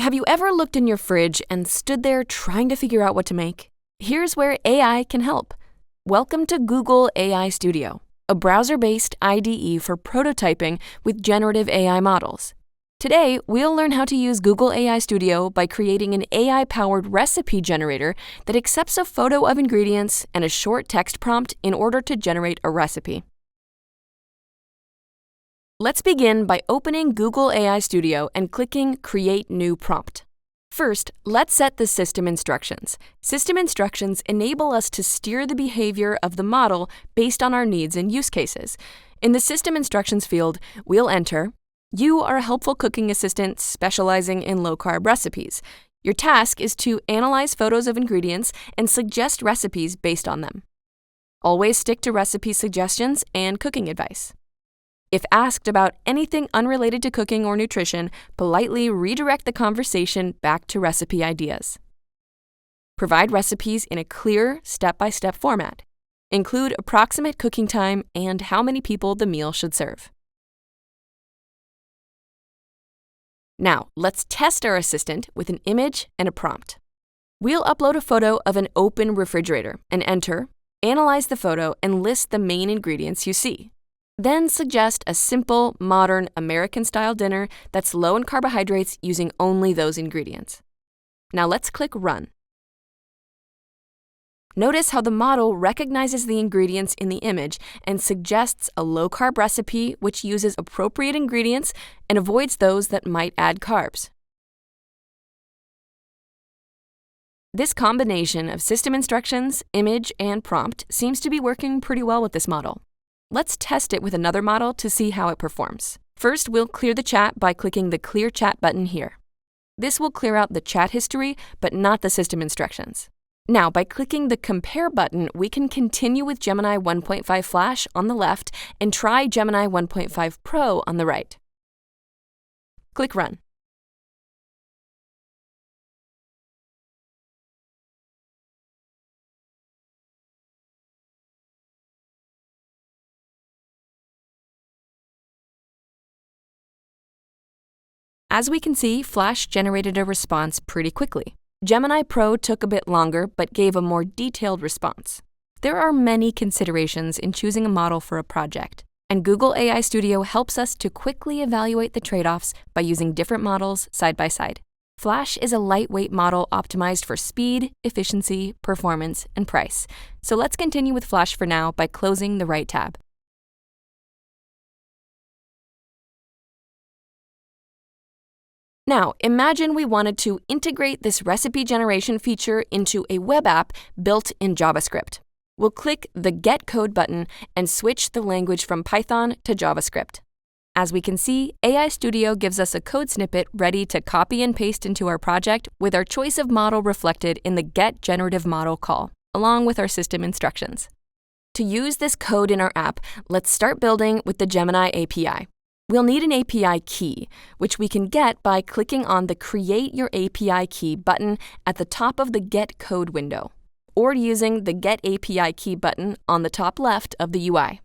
Have you ever looked in your fridge and stood there trying to figure out what to make? Here's where AI can help. Welcome to Google AI Studio, a browser-based IDE for prototyping with generative AI models. Today, we'll learn how to use Google AI Studio by creating an AI-powered recipe generator that accepts a photo of ingredients and a short text prompt in order to generate a recipe. Let's begin by opening Google AI Studio and clicking Create New Prompt. First, let's set the system instructions. System instructions enable us to steer the behavior of the model based on our needs and use cases. In the System Instructions field, we'll enter, "You are a helpful cooking assistant specializing in low-carb recipes. Your task is to analyze photos of ingredients and suggest recipes based on them. Always stick to recipe suggestions and cooking advice. If asked about anything unrelated to cooking or nutrition, politely redirect the conversation back to recipe ideas. Provide recipes in a clear, step-by-step format. Include approximate cooking time and how many people the meal should serve." Now, let's test our assistant with an image and a prompt. We'll upload a photo of an open refrigerator and enter, analyze the photo, and list the main ingredients you see. Then suggest a simple, modern, American-style dinner that's low in carbohydrates using only those ingredients. Now let's click Run. Notice how the model recognizes the ingredients in the image and suggests a low-carb recipe which uses appropriate ingredients and avoids those that might add carbs. This combination of system instructions, image, and prompt seems to be working pretty well with this model. Let's test it with another model to see how it performs. First, we'll clear the chat by clicking the Clear Chat button here. This will clear out the chat history, but not the system instructions. Now, by clicking the Compare button, we can continue with Gemini 1.5 Flash on the left and try Gemini 1.5 Pro on the right. Click Run. As we can see, Flash generated a response pretty quickly. Gemini Pro took a bit longer but gave a more detailed response. There are many considerations in choosing a model for a project, and Google AI Studio helps us to quickly evaluate the trade-offs by using different models side by side. Flash is a lightweight model optimized for speed, efficiency, performance, and price. So let's continue with Flash for now by closing the right tab. Now, imagine we wanted to integrate this recipe generation feature into a web app built in JavaScript. We'll click the Get Code button and switch the language from Python to JavaScript. As we can see, AI Studio gives us a code snippet ready to copy and paste into our project with our choice of model reflected in the Get Generative Model call, along with our system instructions. To use this code in our app, let's start building with the Gemini API. We'll need an API key, which we can get by clicking on the Create Your API Key button at the top of the Get Code window, or using the Get API Key button on the top left of the UI.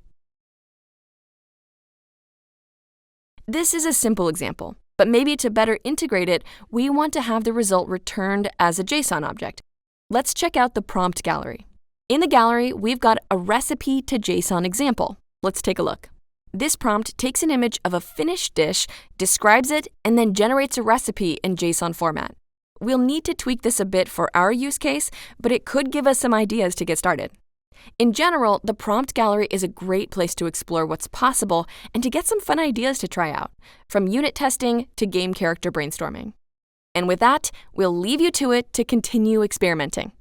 This is a simple example, but maybe to better integrate it, we want to have the result returned as a JSON object. Let's check out the prompt gallery. In the gallery, we've got a recipe to JSON example. Let's take a look. This prompt takes an image of a finished dish, describes it, and then generates a recipe in JSON format. We'll need to tweak this a bit for our use case, but it could give us some ideas to get started. In general, the prompt gallery is a great place to explore what's possible and to get some fun ideas to try out, from unit testing to game character brainstorming. And with that, we'll leave you to it to continue experimenting.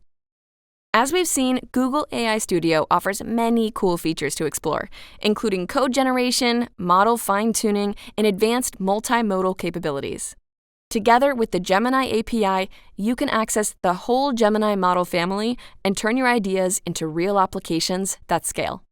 As we've seen, Google AI Studio offers many cool features to explore, including code generation, model fine-tuning, and advanced multimodal capabilities. Together with the Gemini API, you can access the whole Gemini model family and turn your ideas into real applications that scale.